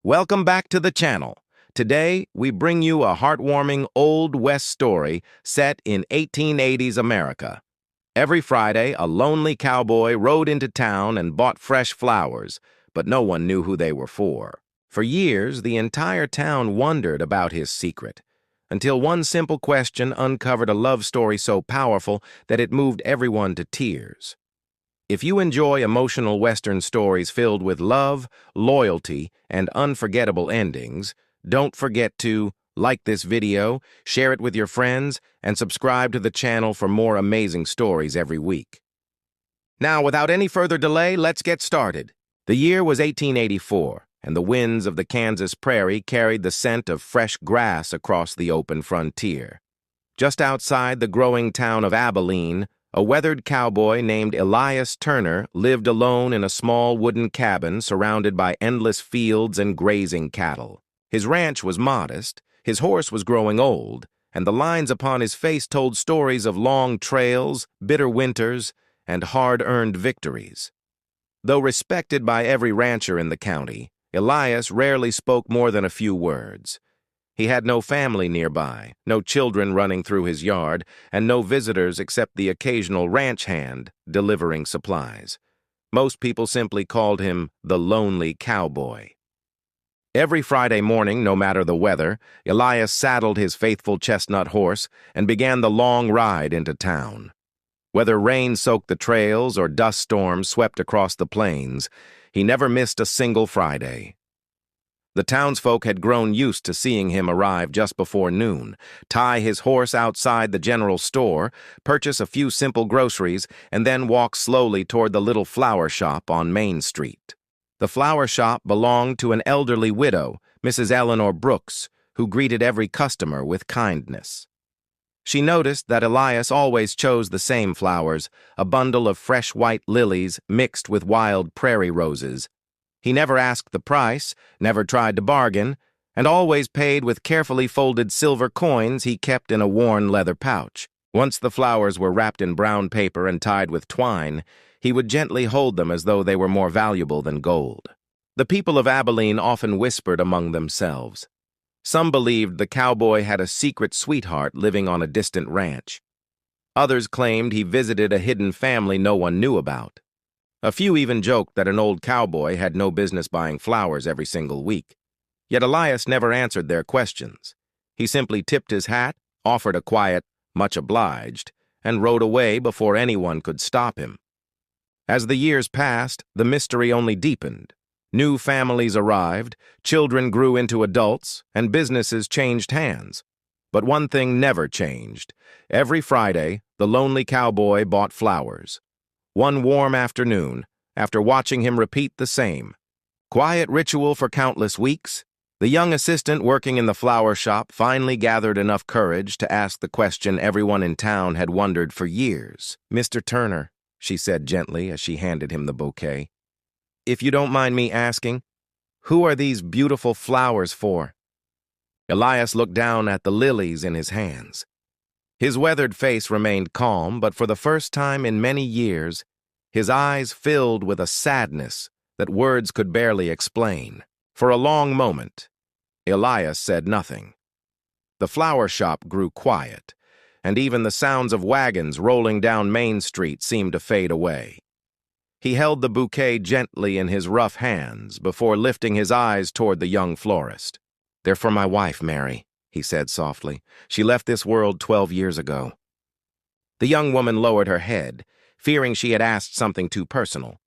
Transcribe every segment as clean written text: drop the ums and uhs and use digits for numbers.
Welcome back to the channel. Today, we bring you a heartwarming Old West story set in 1880s America. Every Friday, a lonely cowboy rode into town and bought fresh flowers, but no one knew who they were for. For years, the entire town wondered about his secret, until one simple question uncovered a love story so powerful that it moved everyone to tears. If you enjoy emotional Western stories filled with love, loyalty, and unforgettable endings, don't forget to like this video, share it with your friends, and subscribe to the channel for more amazing stories every week. Now, without any further delay, let's get started. The year was 1884, and the winds of the Kansas prairie carried the scent of fresh grass across the open frontier. Just outside the growing town of Abilene, a weathered cowboy named Elias Turner lived alone in a small wooden cabin surrounded by endless fields and grazing cattle. His ranch was modest, his horse was growing old, and the lines upon his face told stories of long trails, bitter winters, and hard-earned victories. Though respected by every rancher in the county, Elias rarely spoke more than a few words. He had no family nearby, no children running through his yard, and no visitors except the occasional ranch hand delivering supplies. Most people simply called him the Lonely Cowboy. Every Friday morning, no matter the weather, Elias saddled his faithful chestnut horse and began the long ride into town. Whether rain soaked the trails or dust storms swept across the plains, he never missed a single Friday. The townsfolk had grown used to seeing him arrive just before noon, tie his horse outside the general store, purchase a few simple groceries, and then walk slowly toward the little flower shop on Main Street. The flower shop belonged to an elderly widow, Mrs. Eleanor Brooks, who greeted every customer with kindness. She noticed that Elias always chose the same flowers, a bundle of fresh white lilies mixed with wild prairie roses. He never asked the price, never tried to bargain, and always paid with carefully folded silver coins he kept in a worn leather pouch. Once the flowers were wrapped in brown paper and tied with twine, he would gently hold them as though they were more valuable than gold. The people of Abilene often whispered among themselves. Some believed the cowboy had a secret sweetheart living on a distant ranch. Others claimed he visited a hidden family no one knew about. A few even joked that an old cowboy had no business buying flowers every single week. Yet Elias never answered their questions. He simply tipped his hat, offered a quiet, "much obliged," and rode away before anyone could stop him. As the years passed, the mystery only deepened. New families arrived, children grew into adults, and businesses changed hands. But one thing never changed. Every Friday, the lonely cowboy bought flowers. One warm afternoon, after watching him repeat the same quiet ritual for countless weeks, the young assistant working in the flower shop finally gathered enough courage to ask the question everyone in town had wondered for years. "Mr. Turner," she said gently as she handed him the bouquet, "if you don't mind me asking, who are these beautiful flowers for?" Elias looked down at the lilies in his hands. His weathered face remained calm, but for the first time in many years, his eyes filled with a sadness that words could barely explain. For a long moment, Elias said nothing. The flower shop grew quiet, and even the sounds of wagons rolling down Main Street seemed to fade away. He held the bouquet gently in his rough hands before lifting his eyes toward the young florist. "They're for my wife, Mary," he said softly. "She left this world 12 years ago." The young woman lowered her head, fearing she had asked something too personal.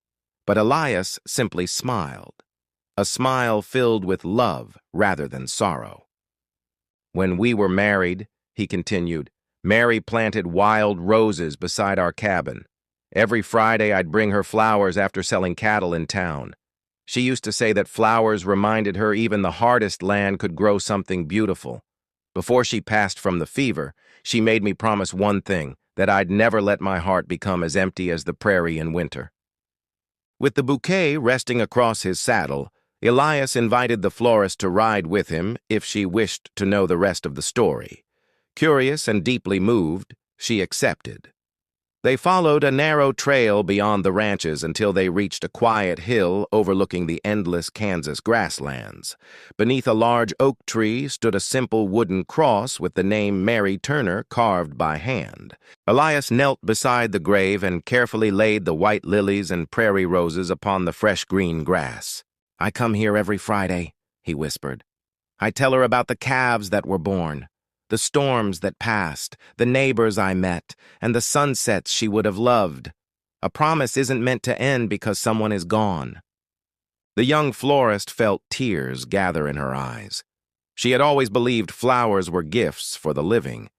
But Elias simply smiled, a smile filled with love rather than sorrow. "When we were married," he continued, "Mary planted wild roses beside our cabin. Every Friday I'd bring her flowers after selling cattle in town. She used to say that flowers reminded her even the hardest land could grow something beautiful. Before she passed from the fever, she made me promise one thing, that I'd never let my heart become as empty as the prairie in winter." With the bouquet resting across his saddle, Elias invited the florist to ride with him if she wished to know the rest of the story. Curious and deeply moved, she accepted. They followed a narrow trail beyond the ranches until they reached a quiet hill overlooking the endless Kansas grasslands. Beneath a large oak tree stood a simple wooden cross with the name Mary Turner carved by hand. Elias knelt beside the grave and carefully laid the white lilies and prairie roses upon the fresh green grass. "I come here every Friday," he whispered. "I tell her about the calves that were born, the storms that passed, the neighbors I met, and the sunsets she would have loved. A promise isn't meant to end because someone is gone." The young florist felt tears gather in her eyes. She had always believed flowers were gifts for the living,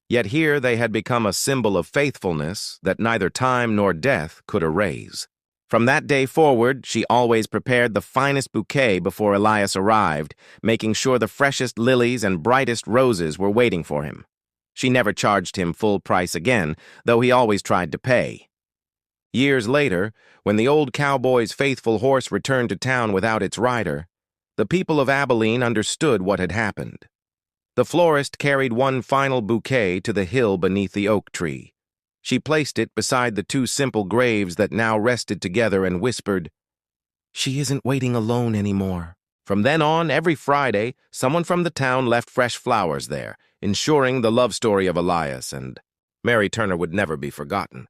yet here they had become a symbol of faithfulness that neither time nor death could erase. From that day forward, she always prepared the finest bouquet before Elias arrived, making sure the freshest lilies and brightest roses were waiting for him. She never charged him full price again, though he always tried to pay. Years later, when the old cowboy's faithful horse returned to town without its rider, the people of Abilene understood what had happened. The florist carried one final bouquet to the hill beneath the oak tree. She placed it beside the two simple graves that now rested together and whispered, "She isn't waiting alone anymore." From then on, every Friday, someone from the town left fresh flowers there, ensuring the love story of Elias and Mary Turner would never be forgotten.